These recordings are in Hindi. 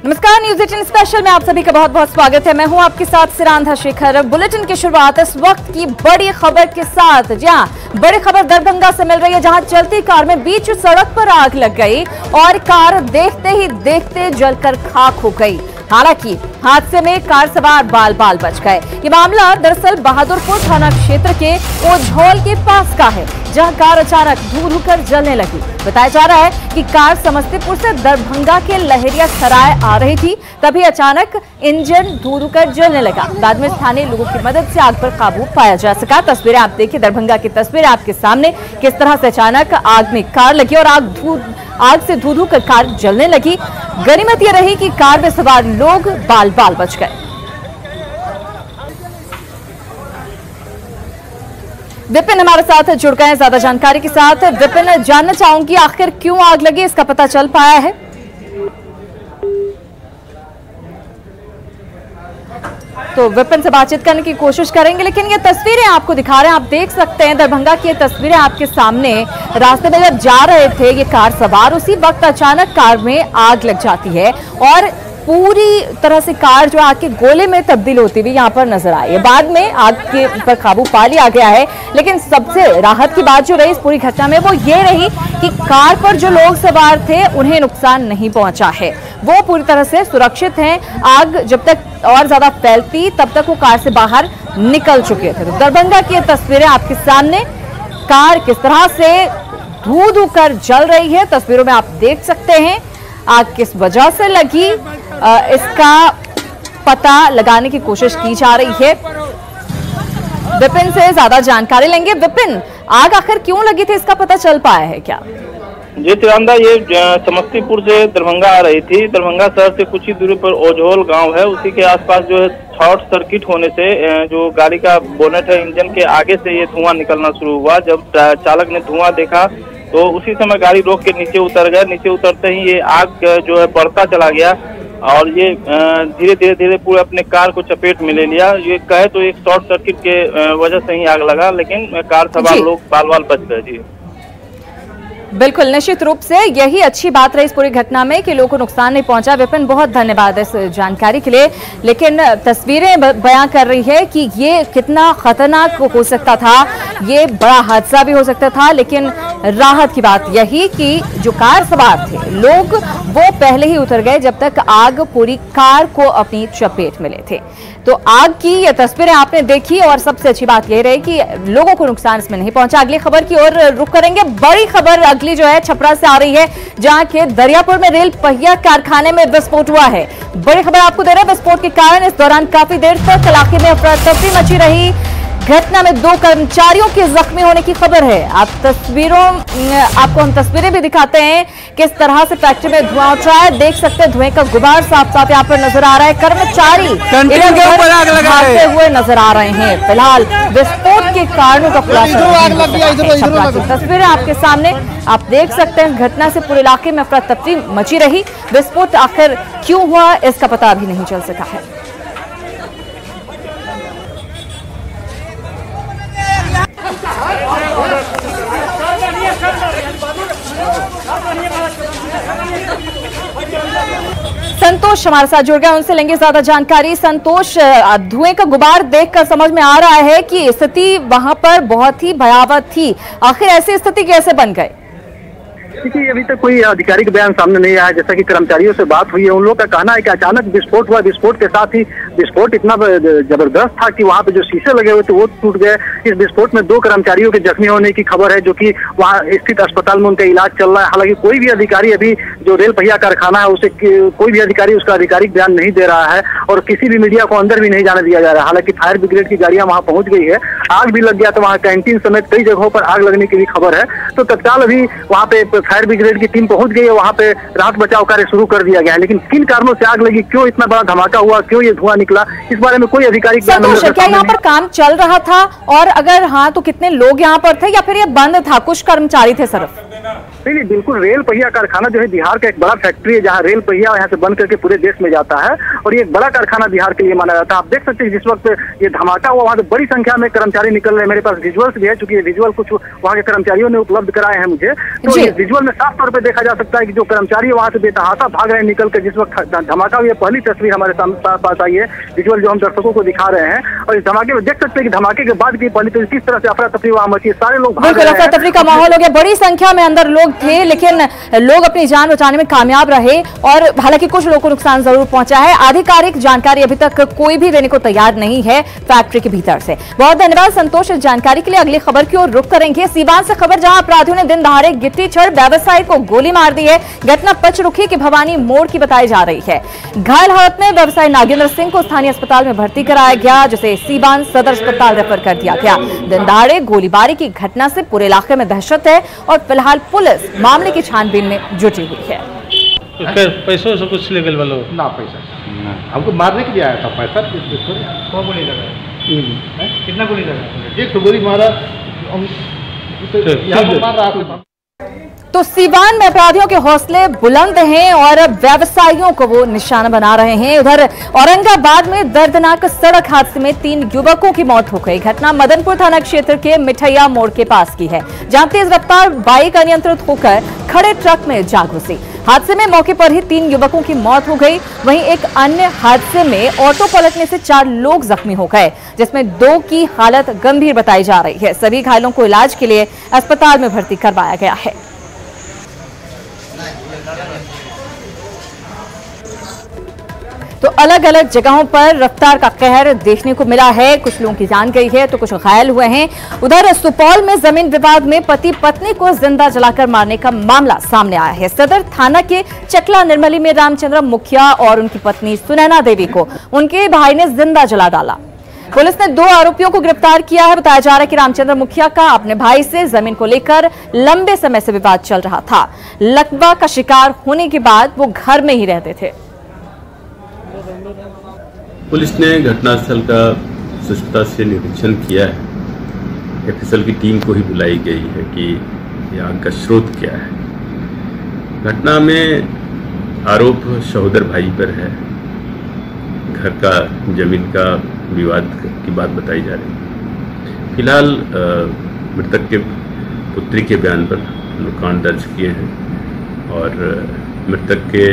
नमस्कार, न्यूज 18 स्पेशल में आप सभी का बहुत बहुत स्वागत है। मैं हूं आपके साथ सिरांधा शेखर। बुलेटिन की शुरुआत इस वक्त की बड़ी खबर के साथ। जी हां, बड़ी खबर दरभंगा से मिल रही है, जहां चलती कार में बीच सड़क पर आग लग गई और कार देखते ही देखते जलकर खाक हो गई। हालांकि हादसे में कार सवार बाल बाल बच गए। ये मामला दरअसल बहादुरपुर थाना क्षेत्र के ओझौल के पास का है, जहां कार अचानक धू धू कर जलने लगी। बताया जा रहा है कि कार समस्तीपुर से दरभंगा के लहरिया सराय आ रही थी, तभी अचानक इंजन धू धू कर जलने लगा। बाद में स्थानीय लोगों की मदद से आग पर काबू पाया जा सका। तस्वीरें आप देखिए, दरभंगा की तस्वीरें आपके सामने, किस तरह से अचानक आग में कार लगी और आग से धू धू कर कार जलने लगी। गनीमत यह रही कि कार में सवार लोग बाल बाल बच गए। विपिन हमारे साथ जुड़ गए हैं ज्यादा जानकारी के साथ। विपिन, जानना चाहूंगी आखिर क्यों आग लगी, इसका पता चल पाया है? तो विपिन से बातचीत करने की कोशिश करेंगे, लेकिन ये तस्वीरें आपको दिखा रहे हैं, आप देख सकते हैं दरभंगा की ये तस्वीरें आपके सामने। रास्ते में जब जा रहे थे ये कार सवार, उसी वक्त अचानक कार में आग लग जाती है और पूरी तरह से कार जो आग के गोले में तब्दील होती हुई यहाँ पर नजर आई है। बाद में आग के पर काबू पा लिया गया है, लेकिन सबसे राहत की बात जो रही इस पूरी घटना में वो ये रही कि कार पर जो लोग सवार थे उन्हें नुकसान नहीं पहुंचा है, वो पूरी तरह से सुरक्षित हैं। आग जब तक और ज्यादा फैलती तब तक वो कार से बाहर निकल चुके थे। तो दरभंगा की तस्वीरें आपके सामने, कार किस तरह से धू धू कर जल रही है, तस्वीरों में आप देख सकते हैं। आग किस वजह से लगी, इसका पता लगाने की कोशिश की जा रही है। विपिन से ज्यादा जानकारी लेंगे। विपिन, आग आखिर क्यों लगी थी, इसका पता चल पाया है क्या? जी तिरंदा, ये समस्तीपुर से दरभंगा आ रही थी। दरभंगा शहर से कुछ ही दूरी पर ओझौल गांव है, उसी के आसपास जो है शॉर्ट सर्किट होने से जो गाड़ी का बोनेट है, इंजन के आगे से ये धुआं निकलना शुरू हुआ। जब चालक ने धुआं देखा तो उसी समय गाड़ी रोक के नीचे उतर गए। नीचे उतरते ही ये आग जो है बढ़ता चला गया और ये धीरे धीरे पूरे अपने कार को चपेट में ले लिया। ये कहे तो एक शॉर्ट सर्किट के वजह से ही आग लगा, लेकिन कार सवार लोग बाल बाल बच गए। जी बिल्कुल, निश्चित रूप से यही अच्छी बात रही इस पूरी घटना में कि लोगों को नुकसान नहीं पहुंचा। विपिन, बहुत धन्यवाद इस जानकारी के लिए। लेकिन तस्वीरें बयां कर रही है कि ये कितना खतरनाक हो सकता था, ये बड़ा हादसा भी हो सकता था। लेकिन राहत की बात यही कि जो कार सवार थे लोग वो पहले ही उतर गए जब तक आग पूरी कार को अपनी चपेट में ले थे। तो आग की ये तस्वीरें आपने देखी और सबसे अच्छी बात यह रही कि लोगों को नुकसान इसमें नहीं पहुंचा। अगली खबर की ओर रुख करेंगे। बड़ी खबर अगली जो है छपरा से आ रही है, जहां के दरियापुर में रेल पहिया कारखाने में विस्फोट हुआ है। बड़ी खबर आपको दे रहे हैं, विस्फोट के कारण इस दौरान काफी देर तक इलाके में अफरा तफरी मची रही। घटना में 2 कर्मचारियों के जख्मी होने की खबर है। आपको हम तस्वीरें भी दिखाते हैं किस तरह से फैक्ट्री में धुआं उठ रहा है। देख सकते हैं धुएं का गुबार साफ साफ यहाँ पर नजर आ रहा है। कर्मचारी भागते हुए नजर आ रहे हैं। फिलहाल विस्फोट के कारणों का खुलासा तस्वीरें आपके सामने आप देख सकते हैं। घटना से पूरे इलाके में अफरा तफरी मची रही। विस्फोट आखिर क्यों हुआ, इसका पता अभी नहीं चल सका है। संतोष हमारे साथ जुड़ गए, उनसे लेंगे ज्यादा जानकारी। संतोष, धुएं का गुबार देखकर समझ में आ रहा है कि स्थिति वहां पर बहुत ही भयावह थी। आखिर ऐसी स्थिति कैसे बन गई? देखिए, अभी तक कोई आधिकारिक बयान सामने नहीं आया। जैसा कि कर्मचारियों से बात हुई है, उन लोगों का कहना है कि अचानक विस्फोट हुआ। विस्फोट के साथ ही विस्फोट इतना जबरदस्त था कि वहां पे जो शीशे लगे हुए थे वो टूट गए। इस विस्फोट में 2 कर्मचारियों के जख्मी होने की खबर है, जो कि वहां स्थित अस्पताल में उनका इलाज चल रहा है। हालांकि कोई भी अधिकारी अभी जो रेल पहिया कारखाना है उसे कोई भी अधिकारी उसका आधिकारिक बयान नहीं दे रहा है और किसी भी मीडिया को अंदर भी नहीं जाने दिया जा रहा है। हालांकि फायर ब्रिगेड की गाड़ियां वहां पहुंच गई है। आग भी लग गया तो वहां कैंटीन समेत कई जगहों पर आग लगने की भी खबर है। तो तत्काल अभी वहां पे फायर ब्रिगेड की टीम पहुंच गई है, वहां पे राहत बचाव कार्य शुरू कर दिया गया है। लेकिन किन कारणों से आग लगी, क्यों इतना बड़ा धमाका हुआ, क्यों ये धुआं निकला, इस बारे में कोई आधिकारिक क्या यहाँ पर काम चल रहा था, और अगर हाँ तो कितने लोग यहाँ पर थे या फिर ये बंद था, कुछ कर्मचारी थे सिर्फ? नहीं, बिल्कुल। रेल पहिया कारखाना जो है बिहार का एक बड़ा फैक्ट्री है, जहाँ रेल पहिया यहाँ से बन करके पूरे देश में जाता है, और ये एक बड़ा कारखाना बिहार के लिए माना जाता है। आप देख सकते हैं जिस वक्त ये धमाका हुआ वहाँ से बड़ी संख्या में कर्मचारी निकल रहे हैं। मेरे पास विजुअल्स भी है, चूंकि ये विजुअल कुछ वहाँ के कर्मचारियों ने उपलब्ध कराए हैं मुझे, तो ये विजुअल में साफ तौर पर देखा जा सकता है कि जो कर्मचारी वहाँ से बेतहाशा भाग रहे हैं निकल कर जिस वक्त धमाका हुआ। पहली तस्वीर हमारे पास आई है, विजुअल जो हम दर्शकों को दिखा रहे हैं, और इस धमाके में देख सकते हैं कि धमाके के बाद की पहली तस्वीर किस तरह से अफरा तफरी वहाँ मची है। सारे लोग बिल्कुल अफरा तफरी का माहौल हो गया, बड़ी संख्या में अंदर लोग थे, लेकिन लोग अपनी जान बचाने में कामयाब रहे, और हालांकि कुछ लोगों को नुकसान जरूर पहुंचा है। आधिकारिक जानकारी अभी तक कोई भी देने को तैयार नहीं है फैक्ट्री के भीतर से। बहुत धन्यवाद संतोष इस जानकारी के लिए। अगली खबर की ओर रुख करेंगे। सीवान से खबर, जहां अपराधियों ने दिन दहाड़े गिट्टी छड़ व्यवसायी को गोली मार दी है। घटना पचरुखी के भवानी मोड़ की बताई जा रही है। घायल हालत में व्यवसायी नागेंद्र सिंह को स्थानीय अस्पताल में भर्ती कराया गया, जिसे सीवान सदर अस्पताल रेफर कर दिया गया। दिन दहाड़े गोलीबारी की घटना से पूरे इलाके में दहशत है, और फिलहाल पुलिस मामले की छानबीन में जुटी हुई है। पैसों से कुछ लेकर वालों ना पैसा हमको मारने के लिए आया था। पैसा कौन गोली लगा? कितना गोली लगा? एक तो गोली मारा, मार रहा था। तो सीवान में अपराधियों के हौसले बुलंद हैं और व्यवसायियों को वो निशाना बना रहे हैं। उधर औरंगाबाद में दर्दनाक सड़क हादसे में 3 युवकों की मौत हो गई। घटना मदनपुर थाना क्षेत्र के मिठैया मोड़ के पास की है, जहां तेज रफ्तार बाइक अनियंत्रित होकर खड़े ट्रक में जा घुसी। हादसे में मौके पर ही 3 युवकों की मौत हो गई। वहीं एक अन्य हादसे में ऑटो पलटने से 4 लोग जख्मी हो गए, जिसमें 2 की हालत गंभीर बताई जा रही है। सभी घायलों को इलाज के लिए अस्पताल में भर्ती करवाया गया है। तो अलग अलग जगहों पर रफ्तार का कहर देखने को मिला है। कुछ लोगों की जान गई है तो कुछ घायल हुए हैं। उधर सुपौल में जमीन विवाद में पति पत्नी को जिंदा जलाकर मारने का मामला सामने आया है। सदर थाना के चकला निर्मली में रामचंद्र मुखिया और उनकी पत्नी सुनैना देवी को उनके भाई ने जिंदा जला डाला। पुलिस ने 2 आरोपियों को गिरफ्तार किया है। बताया जा रहा है कि रामचंद्र मुखिया का अपने भाई से जमीन को लेकर लंबे समय से विवाद चल रहा था। लकवा का शिकार होने के बाद वो घर में ही रहते थे। पुलिस ने घटनास्थल का सचिवता से निरीक्षण किया है। एफएसएल की टीम को ही बुलाई गई है कि आग का स्रोत क्या है। घटना में आरोप सहोदर भाई पर है। घर का जमीन का विवाद की बात बताई जा रही है। फिलहाल मृतक के पुत्री के बयान पर लोग कांड दर्ज किए हैं और मृतक के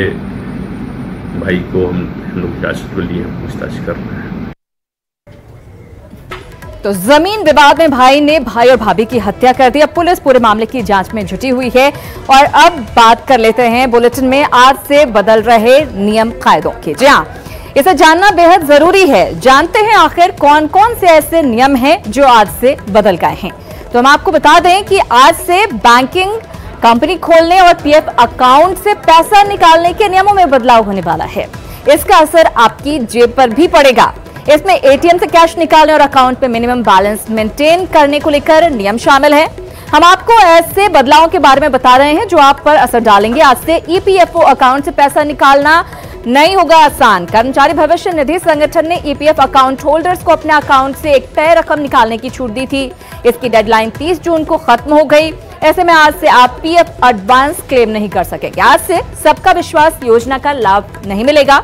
भाई को हम लोग हिरासत में लिए पूछताछ कर रहे हैं। तो जमीन विवाद में भाई ने भाई और भाभी की हत्या कर दी। अब पुलिस पूरे मामले की जांच में जुटी हुई है। और अब बात कर लेते हैं बुलेटिन में आज से बदल रहे नियम कायदों की। जी हां, इसे जानना बेहद जरूरी है। जानते हैं आखिर कौन कौन से ऐसे नियम हैं जो आज से बदल गए हैं। तो हम आपको बता दें कि आज से बैंकिंग, कंपनी खोलने और पीएफ अकाउंट से पैसा निकालने के नियमों में बदलाव होने वाला है। इसका असर आपकी जेब पर भी पड़ेगा। इसमें एटीएम से कैश निकालने और अकाउंट में मिनिमम बैलेंस मेंटेन करने को लेकर नियम शामिल है। हम आपको ऐसे बदलावों के बारे में बता रहे हैं जो आप पर असर डालेंगे। आज से ईपीएफओ अकाउंट से पैसा निकालना नहीं होगा आसान। कर्मचारी भविष्य निधि संगठन ने ईपीएफ अकाउंट होल्डर्स को अपने अकाउंट से एक तय रकम निकालने की छूट दी थी। इसकी डेडलाइन 30 जून को खत्म हो गई। ऐसे में आज से आप पीएफ एडवांस क्लेम नहीं कर सकेंगे। आज से सबका विश्वास योजना का लाभ नहीं मिलेगा।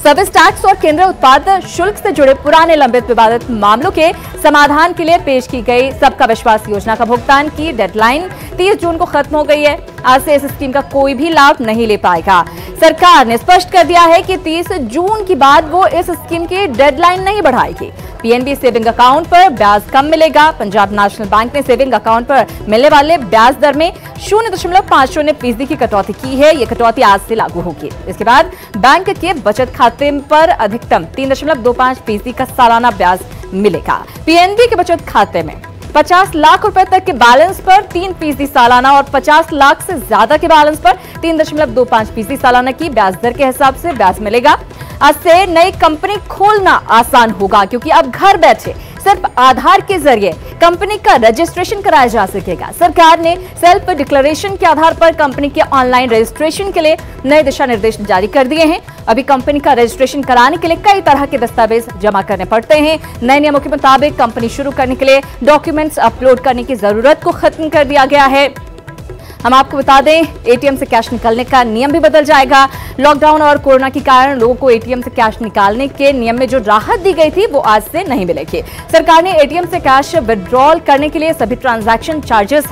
सर्विस टैक्स और केंद्रीय उत्पाद शुल्क से जुड़े पुराने लंबित विवादित मामलों के समाधान के लिए पेश की गई सबका विश्वास योजना का भुगतान की डेडलाइन 30 जून को खत्म हो गई है। आज से इस स्कीम का कोई भी लाभ नहीं ले पाएगा। सरकार ने स्पष्ट कर दिया है कि 30 जून के बाद वो इस स्कीम की डेडलाइन नहीं बढ़ाएगी। पीएनबी सेविंग अकाउंट पर ब्याज कम मिलेगा। पंजाब नेशनल बैंक ने सेविंग अकाउंट पर मिलने वाले ब्याज दर में 0.50% की कटौती की है। ये कटौती आज से लागू होगी। इसके बाद बैंक के बचत खाते पर अधिकतम 3.25% का सालाना ब्याज मिलेगा। पीएनबी के बचत खाते में 50 लाख रुपए तक के बैलेंस पर 3% सालाना और 50 लाख से ज्यादा के बैलेंस पर 3.25% सालाना की ब्याज दर के हिसाब से ब्याज मिलेगा। आज से नई कंपनी खोलना आसान होगा, क्योंकि अब घर बैठे सिर्फ आधार के जरिए कंपनी का रजिस्ट्रेशन कराया जा सकेगा। सरकार ने सेल्फ डिक्लेरेशन के आधार पर कंपनी के ऑनलाइन रजिस्ट्रेशन के लिए नए दिशा निर्देश जारी कर दिए हैं। अभी कंपनी का रजिस्ट्रेशन कराने के लिए कई तरह के दस्तावेज जमा करने पड़ते हैं। नए नियमों के मुताबिक कंपनी शुरू करने के लिए डॉक्यूमेंट्स अपलोड करने की जरूरत को खत्म कर दिया गया है। हम आपको बता दें, एटीएम से कैश निकालने का नियम भी बदल जाएगा। लॉकडाउन और कोरोना के कारण लोगों को एटीएम से कैश निकालने के नियम में जो राहत दी गई थी वो आज से नहीं मिलेगी। सरकार ने एटीएम से कैश विड्रॉल करने के लिए सभी ट्रांजैक्शन चार्जेस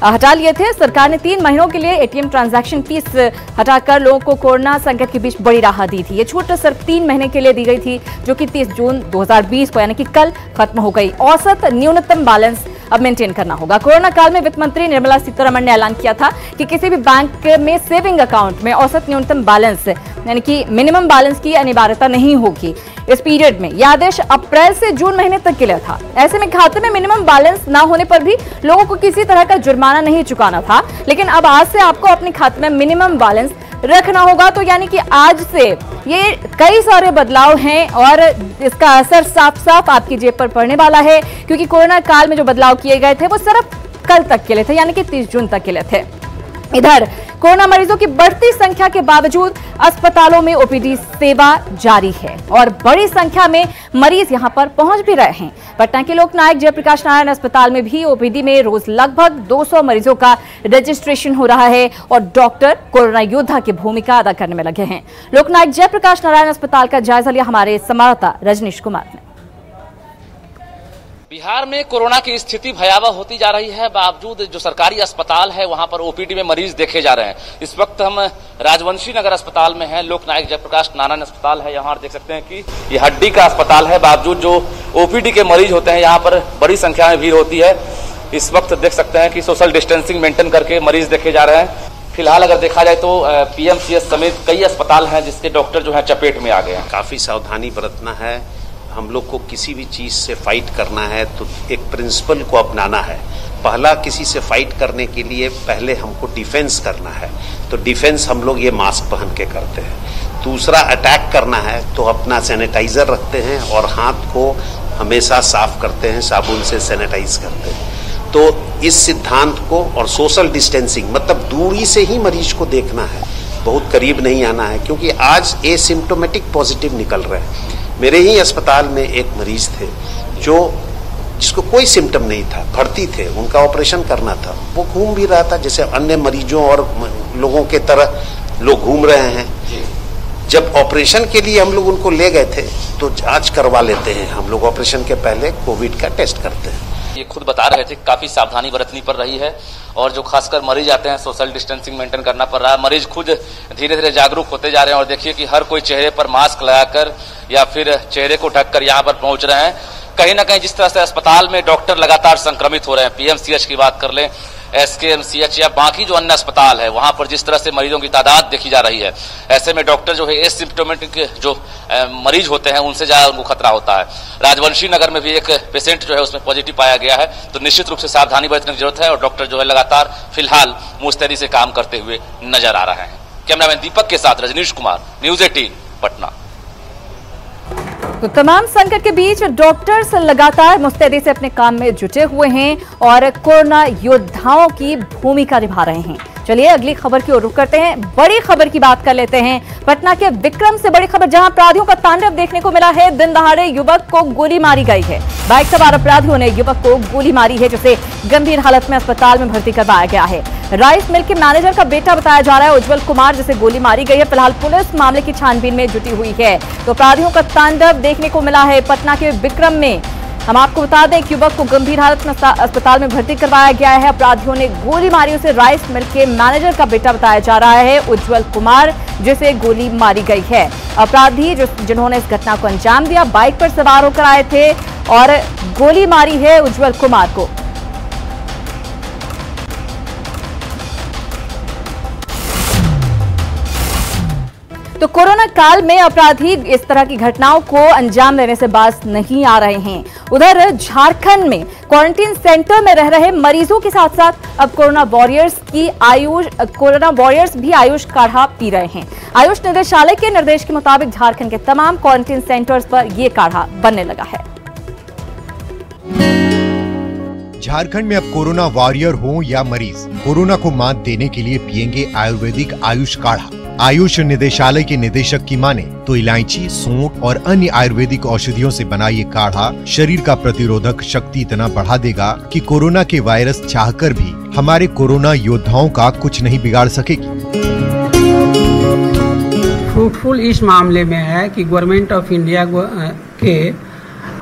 हटा लिए थे। सरकार ने 3 महीनों के लिए एटीएम ट्रांजैक्शन फीस हटाकर लोगों को कोरोना संकट के बीच बड़ी राहत दी थी। ये छूट सिर्फ 3 महीने के लिए दी गई थी, जो कि 30 जून 2020 को यानी कि कल खत्म हो गई। औसत न्यूनतम बैलेंस अब मेंटेन करना होगा। कोरोना काल में वित्त मंत्री निर्मला सीतारमण ने ऐलान किया था कि किसी भी बैंक में सेविंग अकाउंट में औसत न्यूनतम बैलेंस यानी कि मिनिमम बैलेंस की अनिवार्यता नहीं होगी इस पीरियड में। यह आदेश अप्रैल से जून महीने तक के लिए था। ऐसे में खाते में मिनिमम बैलेंस ना होने पर भी लोगों को किसी तरह का जुर्माना नहीं चुकाना था, लेकिन अब आज से आपको अपने खाते में मिनिमम बैलेंस रखना होगा। तो यानी कि आज से ये कई सारे बदलाव हैं और इसका असर साफ साफ आपकी जेब पर पड़ने वाला है, क्योंकि कोरोना काल में जो बदलाव किए गए थे वो सिर्फ कल तक के लिए थे, यानी कि 30 जून तक के लिए थे। इधर कोरोना मरीजों की बढ़ती संख्या के बावजूद अस्पतालों में ओपीडी सेवा जारी है और बड़ी संख्या में मरीज यहां पर पहुंच भी रहे हैं। पटना के लोकनायक जयप्रकाश नारायण अस्पताल में भी ओपीडी में रोज लगभग 200 मरीजों का रजिस्ट्रेशन हो रहा है और डॉक्टर कोरोना योद्धा की भूमिका अदा करने में लगे हैं। लोकनायक जयप्रकाश नारायण अस्पताल का जायजा लिया हमारे संवाददाता रजनीश कुमार ने। बिहार में कोरोना की स्थिति भयावह होती जा रही है, बावजूद जो सरकारी अस्पताल है वहां पर ओपीडी में मरीज देखे जा रहे हैं। इस वक्त हम राजवंशी नगर अस्पताल में हैं। लोकनायक जयप्रकाश नारायण अस्पताल है। यहाँ देख सकते हैं कि ये हड्डी का अस्पताल है, बावजूद जो ओपीडी के मरीज होते हैं यहाँ पर बड़ी संख्या में भीड़ होती है। इस वक्त देख सकते हैं कि सोशल डिस्टेंसिंग मेंटेन करके मरीज देखे जा रहे हैं। फिलहाल अगर देखा जाए तो पीएमसीएच समेत कई अस्पताल हैं जिसके डॉक्टर जो है चपेट में आ गए हैं। काफी सावधानी बरतना है। हम लोग को किसी भी चीज से फाइट करना है तो एक प्रिंसिपल को अपनाना है। पहला, किसी से फाइट करने के लिए पहले हमको डिफेंस करना है, तो डिफेंस हम लोग ये मास्क पहन के करते हैं। दूसरा, अटैक करना है तो अपना सैनिटाइजर रखते हैं और हाथ को हमेशा साफ करते हैं, साबुन से सैनिटाइज करते हैं। तो इस सिद्धांत को और सोशल डिस्टेंसिंग मतलब दूरी से ही मरीज को देखना है, बहुत करीब नहीं आना है, क्योंकि आज एसिम्प्टोमेटिक पॉजिटिव निकल रहे हैं। मेरे ही अस्पताल में एक मरीज थे जिसको कोई सिम्टम नहीं था, भर्ती थे, उनका ऑपरेशन करना था। वो घूम भी रहा था जैसे अन्य मरीजों और लोगों के तरह लोग घूम रहे हैं। जब ऑपरेशन के लिए हम लोग उनको ले गए थे तो जांच करवा लेते हैं हम लोग, ऑपरेशन के पहले कोविड का टेस्ट करते हैं। ये खुद बता रहे थे काफी सावधानी बरतनी पड़ रही है और जो खासकर मरीज आते हैं सोशल डिस्टेंसिंग मेंटेन करना पड़ रहा है। मरीज खुद धीरे धीरे जागरूक होते जा रहे हैं और देखिए कि हर कोई चेहरे पर मास्क लगाकर या फिर चेहरे को ढककर यहाँ पर पहुंच रहे हैं। कहीं ना कहीं जिस तरह से अस्पताल में डॉक्टर लगातार संक्रमित हो रहे हैं, पीएमसीएच की बात कर लें, एसकेएमसीएच या बाकी जो अन्य अस्पताल है वहां पर जिस तरह से मरीजों की तादाद देखी जा रही है, ऐसे में डॉक्टर जो है एसिम्प्टोमेटिक जो मरीज होते हैं उनसे ज्यादा उनको खतरा होता है। राजवंशी नगर में भी एक पेशेंट जो है उसमें पॉजिटिव पाया गया है, तो निश्चित रूप से सावधानी बरतने की जरूरत है और डॉक्टर जो है लगातार फिलहाल मुस्तैदी से काम करते हुए नजर आ रहे हैं। कैमरामैन दीपक के साथ रजनीश कुमार, न्यूज 18 पटना। तो तमाम संकट के बीच डॉक्टर्स लगातार मुस्तैदी से अपने काम में जुटे हुए हैं और कोरोना योद्धाओं की भूमिका निभा रहे हैं। चलिए अगली खबर की ओर रुख करते हैं। बड़ी खबर की बात कर लेते हैं। पटना के विक्रम से बड़ी खबर, जहां अपराधियों का तांडव देखने को मिला है। दिन दहाड़े युवक को गोली मारी गई है। बाइक सवार अपराधियों ने युवक को गोली मारी है, जिसे गंभीर हालत में अस्पताल में भर्ती करवाया गया है। राइस मिल के मैनेजर का बेटा बताया जा रहा है उज्जवल कुमार, जिसे गोली मारी गई है। फिलहाल पुलिस मामले की छानबीन में जुटी हुई है। तो अपराधियों का तांडव देखने को मिला है पटना के विक्रम में। हम आपको बता दें कि युवक को गंभीर हालत में अस्पताल में भर्ती करवाया गया है। अपराधियों ने गोली मारी, उसे राइस मिल के मैनेजर का बेटा बताया जा रहा है उज्जवल कुमार, जिसे गोली मारी गई है। अपराधी जिन्होंने इस घटना को अंजाम दिया बाइक पर सवार होकर आए थे और गोली मारी है उज्जवल कुमार को। तो कोरोना काल में अपराधी इस तरह की घटनाओं को अंजाम देने से बाज नहीं आ रहे हैं। उधर झारखंड में क्वारंटीन सेंटर में रह रहे मरीजों के साथ साथ अब कोरोना वॉरियर्स भी आयुष काढ़ा पी रहे हैं। आयुष निदेशालय के निर्देश के मुताबिक झारखंड के तमाम क्वारंटीन सेंटर्स पर यह काढ़ा बनने लगा है। झारखंड में अब कोरोना वॉरियर हो या मरीज, कोरोना को मात देने के लिए पिएंगे आयुर्वेदिक आयुष काढ़ा। आयुष निदेशालय के निदेशक की माने तो इलायची, सूंठ और अन्य आयुर्वेदिक औषधियों से बना ये काढ़ा शरीर का प्रतिरोधक शक्ति इतना बढ़ा देगा कि कोरोना के वायरस चाहकर भी हमारे कोरोना योद्धाओं का कुछ नहीं बिगाड़ सकेगी। फ्रूटफुल इस मामले में है कि गवर्नमेंट ऑफ इंडिया के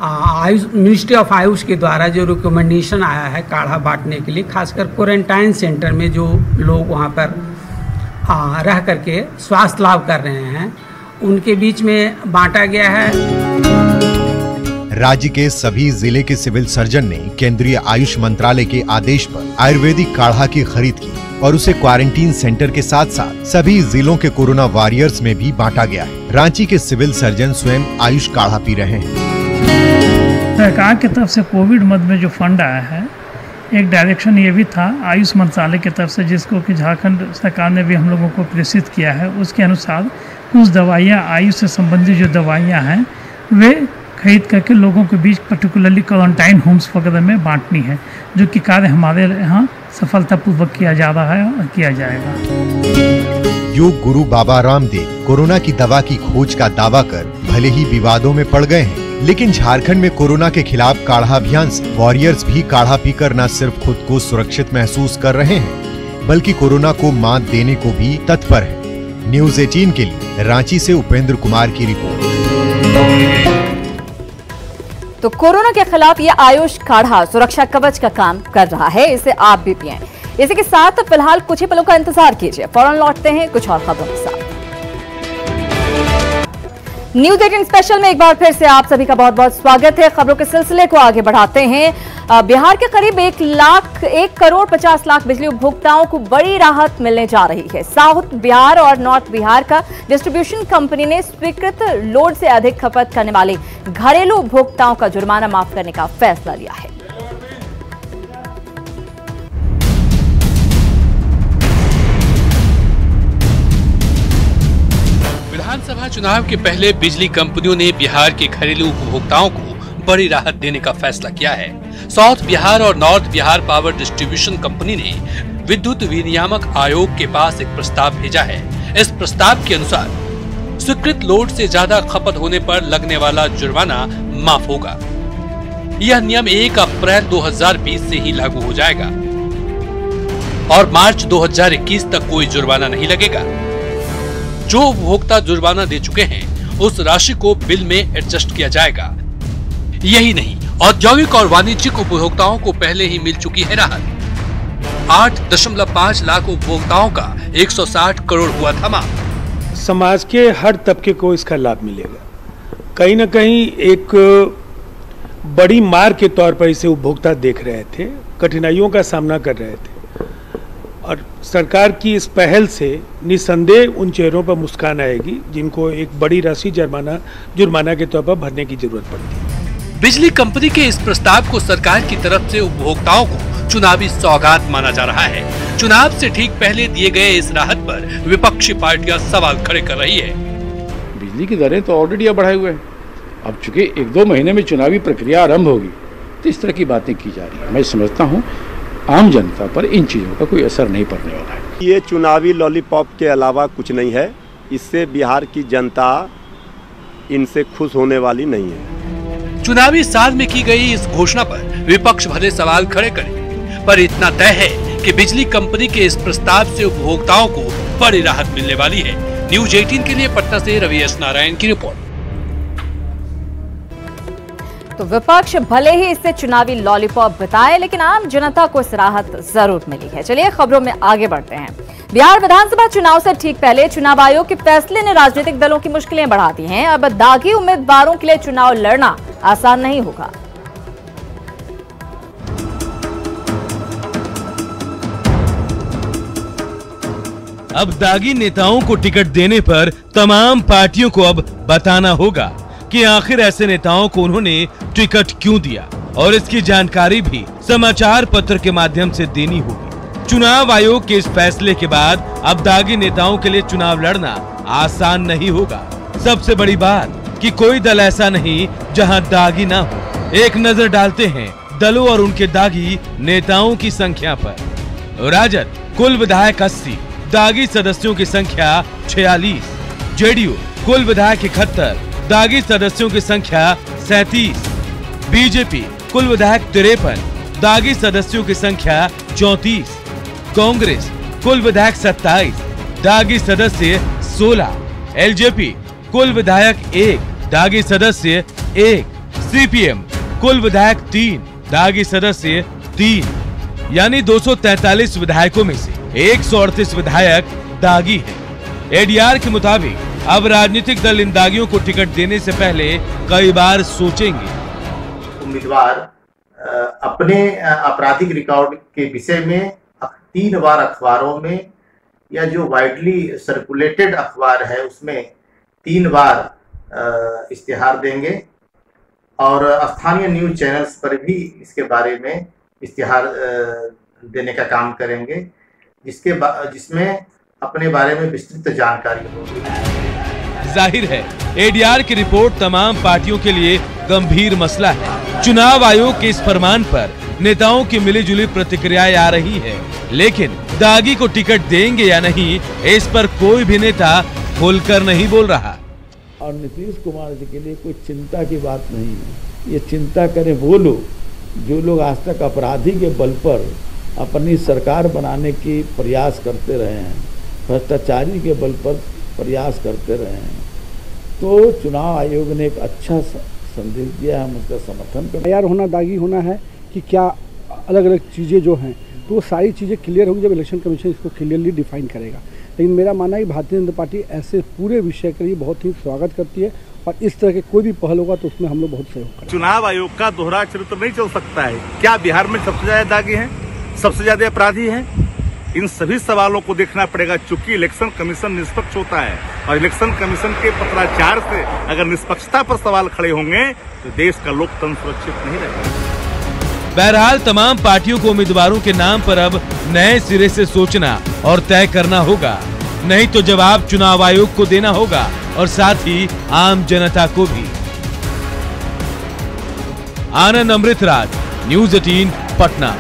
आयुष मिनिस्ट्री ऑफ आयुष के द्वारा जो रिकमेंडेशन आया है काढ़ा बांटने के लिए, खासकर क्वारंटाइन सेंटर में जो लोग वहाँ पर रह करके स्वास्थ्य लाभ कर रहे हैं उनके बीच में बांटा गया है। राज्य के सभी जिले के सिविल सर्जन ने केंद्रीय आयुष मंत्रालय के आदेश पर आयुर्वेदिक काढ़ा की खरीद की और उसे क्वारंटीन सेंटर के साथ साथ सभी जिलों के कोरोना वॉरियर्स में भी बांटा गया है। रांची के सिविल सर्जन स्वयं आयुष काढ़ा पी रहे हैं। सरकार की तरफ से कोविड मद में जो फंड आया है, एक डायरेक्शन ये भी था आयुष मंत्रालय की तरफ से, जिसको कि झारखंड सरकार ने भी हम लोगों को प्रेषित किया है। उसके अनुसार कुछ दवाइयाँ आयुष से संबंधित जो दवाइयाँ हैं वे खरीद करके लोगों के बीच पर्टिकुलरली क्वारंटाइन होम्स वगैरह में बांटनी है, जो कि कार्य हमारे यहाँ सफलतापूर्वक किया जा रहा है और किया जाएगा। योग गुरु बाबा रामदेव कोरोना की दवा की खोज का दावा कर भले ही विवादों में पड़ गए हैं, लेकिन झारखंड में कोरोना के खिलाफ काढ़ा अभियान से वॉरियर्स भी काढ़ा पीकर न सिर्फ खुद को सुरक्षित महसूस कर रहे हैं, बल्कि कोरोना को मात देने को भी तत्पर है। न्यूज़ 18 के लिए रांची से उपेंद्र कुमार की रिपोर्ट। तो कोरोना के खिलाफ ये आयुष काढ़ा सुरक्षा कवच का काम कर रहा है, इसे आप भी पिएं। इसी के साथ फिलहाल कुछ ही पलों का इंतजार कीजिए, फौरन लौटते हैं कुछ और खबरों के साथ। न्यूज़ 18 स्पेशल में एक बार फिर से आप सभी का बहुत बहुत स्वागत है। खबरों के सिलसिले को आगे बढ़ाते हैं। बिहार के करीब 1,50,00,000 बिजली उपभोक्ताओं को बड़ी राहत मिलने जा रही है। साउथ बिहार और नॉर्थ बिहार का डिस्ट्रीब्यूशन कंपनी ने स्वीकृत लोड से अधिक खपत करने वाले घरेलू उपभोक्ताओं का जुर्माना माफ करने का फैसला लिया है। विधानसभा चुनाव के पहले बिजली कंपनियों ने बिहार के घरेलू उपभोक्ताओं को बड़ी राहत देने का फैसला किया है। साउथ बिहार और north Bihar power distribution company ने विद्युत विनियामक आयोग के पास एक प्रस्ताव भेजा है। इस प्रस्ताव के अनुसार स्वीकृत लोड से ज्यादा खपत होने पर लगने वाला जुर्माना माफ होगा। यह नियम 1 अप्रैल 2020 से ही लागू हो जाएगा और मार्च 2021 तक कोई जुर्माना नहीं लगेगा। जो उपभोक्ता जुर्माना दे चुके हैं उस राशि को बिल में एडजस्ट किया जाएगा। यही नहीं, औद्योगिक और वाणिज्यिक उपभोक्ताओं को पहले ही मिल चुकी है राहत। 8.5 लाख उपभोक्ताओं का 160 करोड़ हुआ था माफ। समाज के हर तबके को इसका लाभ मिलेगा। कहीं न कहीं एक बड़ी मार के तौर पर इसे उपभोक्ता देख रहे थे, कठिनाइयों का सामना कर रहे थे और सरकार की इस पहल से निसंदेह उन चेहरों पर मुस्कान आएगी जिनको एक बड़ी राशि जुर्माना के तौर पर भरने की जरूरत पड़ती है। बिजली कंपनी के इस प्रस्ताव को सरकार की तरफ से उपभोक्ताओं को चुनावी सौगात माना जा रहा है। चुनाव से ठीक पहले दिए गए इस राहत पर विपक्षी पार्टियां सवाल खड़े कर रही है। बिजली की दरें तो ऑलरेडी अब बढ़ाए हुए हैं, अब चूंकि 1-2 महीने में चुनावी प्रक्रिया आरंभ होगी तो इस तरह की बातें की जा रही है। मैं समझता हूँ आम जनता पर इन चीजों का कोई असर नहीं पड़ने वाला है। ये चुनावी लॉलीपॉप के अलावा कुछ नहीं है। इससे बिहार की जनता इनसे खुश होने वाली नहीं है। चुनावी साल में की गई इस घोषणा पर विपक्ष भले सवाल खड़े करे, पर इतना तय है कि बिजली कंपनी के इस प्रस्ताव से उपभोक्ताओं को बड़ी राहत मिलने वाली है। न्यूज़ 18 के लिए पटना से रवि एस नारायण की रिपोर्ट। तो विपक्ष भले ही इसे चुनावी लॉलीपॉप बताए, लेकिन आम जनता को इस राहत जरूर मिली है। चलिए खबरों में आगे बढ़ते हैं। बिहार विधानसभा चुनाव से ठीक पहले चुनाव आयोग के फैसले ने राजनीतिक दलों की मुश्किलें बढ़ा दी हैं। अब दागी उम्मीदवारों के लिए चुनाव लड़ना आसान नहीं होगा। अब दागी नेताओं को टिकट देने पर तमाम पार्टियों को अब बताना होगा कि आखिर ऐसे नेताओं को उन्होंने टिकट क्यों दिया और इसकी जानकारी भी समाचार पत्र के माध्यम से देनी होगी। चुनाव आयोग के इस फैसले के बाद अब दागी नेताओं के लिए चुनाव लड़ना आसान नहीं होगा। सबसे बड़ी बात कि कोई दल ऐसा नहीं जहां दागी ना हो। एक नजर डालते हैं दलों और उनके दागी नेताओं की संख्या पर। राजद कुल विधायक 80, दागी सदस्यों की संख्या 46। जेडीयू कुल विधायक 71, दागी सदस्यों की संख्या 37। बीजेपी कुल विधायक 53, दागी सदस्यों की संख्या 34। कांग्रेस कुल विधायक 27, दागी सदस्य 16। एलजेपी कुल विधायक 1, दागी सदस्य 1। सीपीएम कुल विधायक 3, दागी सदस्य 3। यानी 243 विधायकों में से 138 विधायक दागी हैं। एडीआर के मुताबिक अब राजनीतिक दल इन दागियों को टिकट देने से पहले कई बार सोचेंगे। उम्मीदवार अपने आपराधिक रिकॉर्ड के विषय में 3 बार अखबारों में या जो वाइडली सर्कुलेटेड अखबार है उसमें 3 बार इश्तिहार देंगे और स्थानीय न्यूज चैनल्स पर भी इसके बारे में इश्तिहार देने का काम करेंगे, जिसमें अपने बारे में विस्तृत जानकारी होगी। जाहिर है एडीआर की रिपोर्ट तमाम पार्टियों के लिए गंभीर मसला है। चुनाव आयोग के इस फरमान पर नेताओं की मिलीजुली प्रतिक्रियाएं आ रही है, लेकिन दागी को टिकट देंगे या नहीं, इस पर कोई भी नेता खुलकर नहीं बोल रहा। और नीतीश कुमार जी के लिए कोई चिंता की बात नहीं है। ये चिंता करें वो लोग जो लोग आज तक अपराधी के बल पर अपनी सरकार बनाने की प्रयास करते रहे हैं, भ्रष्टाचारी के बल पर प्रयास करते रहे हैं। तो चुनाव आयोग ने एक अच्छा संदेश दिया, हम उसका समर्थन करते हैं। तैयार होना, दागी होना है कि क्या अलग अलग चीज़ें जो हैं तो वो सारी चीज़ें क्लियर होगी जब इलेक्शन कमीशन इसको क्लियरली डिफाइन करेगा। लेकिन मेरा मानना है कि भारतीय जनता पार्टी ऐसे पूरे विषय के लिए बहुत ही स्वागत करती है और इस तरह के कोई भी पहल होगा तो उसमें हम लोग बहुत सहयोग करेंगे। चुनाव आयोग का दोहरा चरित्र नहीं चल सकता है। क्या बिहार में सबसे ज्यादा दागी हैं, सबसे ज्यादा अपराधी हैं? इन सभी सवालों को देखना पड़ेगा, चूंकि इलेक्शन कमीशन निष्पक्ष होता है और इलेक्शन कमीशन के पत्राचार से अगर निष्पक्षता पर सवाल खड़े होंगे तो देश का लोकतंत्र सुरक्षित नहीं रहेगा। बहरहाल तमाम पार्टियों को उम्मीदवारों के नाम पर अब नए सिरे से सोचना और तय करना होगा, नहीं तो जवाब चुनाव आयोग को देना होगा और साथ ही आम जनता को भी। आनंद अमृतराज, न्यूज़ 18 पटना।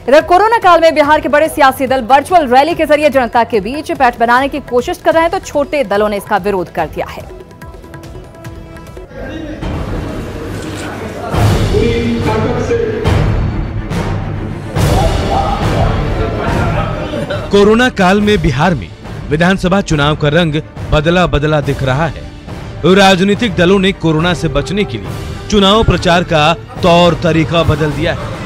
इधर कोरोना काल में बिहार के बड़े सियासी दल वर्चुअल रैली के जरिए जनता के बीच पैठ बनाने की कोशिश कर रहे हैं, तो छोटे दलों ने इसका विरोध कर दिया है। कोरोना काल में बिहार में विधानसभा चुनाव का रंग बदला बदला दिख रहा है। राजनीतिक दलों ने कोरोना से बचने के लिए चुनाव प्रचार का तौर तरीका बदल दिया है।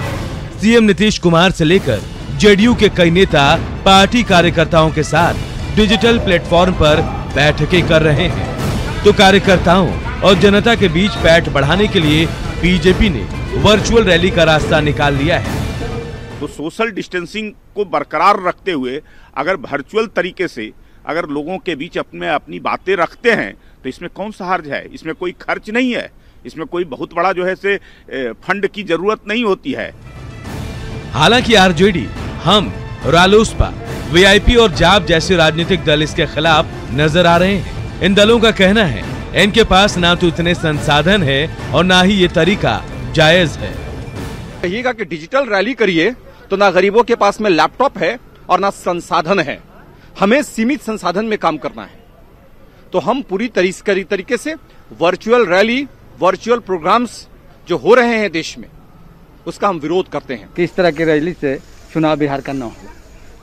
सीएम नीतीश कुमार से लेकर जेडीयू के कई नेता पार्टी कार्यकर्ताओं के साथ डिजिटल प्लेटफॉर्म पर बैठकें कर रहे हैं, तो कार्यकर्ताओं और जनता के बीच पैठ बढ़ाने के लिए बीजेपी ने वर्चुअल रैली का रास्ता निकाल लिया है। तो सोशल डिस्टेंसिंग को बरकरार रखते हुए अगर वर्चुअल तरीके से अगर लोगों के बीच अपनी बातें रखते हैं तो इसमें कौन सा हर्ज है? इसमें कोई खर्च नहीं है, इसमें कोई बहुत बड़ा जो है से फंड की जरूरत नहीं होती है। हालांकि आरजेडी, हम, रालोसपा, वीआईपी और जाप जैसे राजनीतिक दल इसके खिलाफ नजर आ रहे हैं। इन दलों का कहना है इनके पास ना तो इतने संसाधन है और ना ही ये तरीका जायज है। कहिएगा कि डिजिटल रैली करिए तो ना गरीबों के पास में लैपटॉप है और ना संसाधन है, हमें सीमित संसाधन में काम करना है, तो हम पूरी तरीके से वर्चुअल रैली, वर्चुअल प्रोग्राम्स जो हो रहे हैं देश में, उसका हम विरोध करते हैं। किस तरह की रैली से चुनाव बिहार का न हो,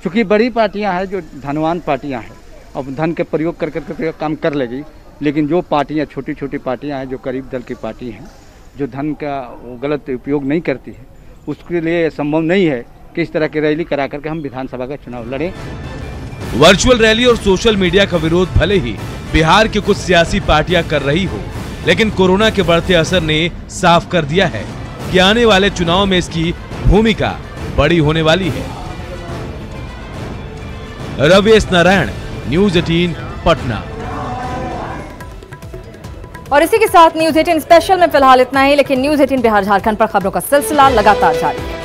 क्योंकि बड़ी पार्टियां हैं जो धनवान पार्टियां हैं, अब धन के प्रयोग कर काम कर लेगी, लेकिन जो पार्टियां छोटी छोटी पार्टियां हैं, जो गरीब दल की पार्टी हैं, जो धन का गलत उपयोग नहीं करती है, उसके लिए संभव नहीं है कि इस तरह की रैली करा करके हम विधानसभा का चुनाव लड़ें। वर्चुअल रैली और सोशल मीडिया का विरोध भले ही बिहार की कुछ सियासी पार्टियां कर रही हो, लेकिन कोरोना के बढ़ते असर ने साफ कर दिया है कि आने वाले चुनाव में इसकी भूमिका बड़ी होने वाली है। रवीश नारायण, न्यूज़ 18 पटना। और इसी के साथ न्यूज़ 18 स्पेशल में फिलहाल इतना ही, लेकिन न्यूज़ 18 बिहार झारखंड पर खबरों का सिलसिला लगातार जारी है।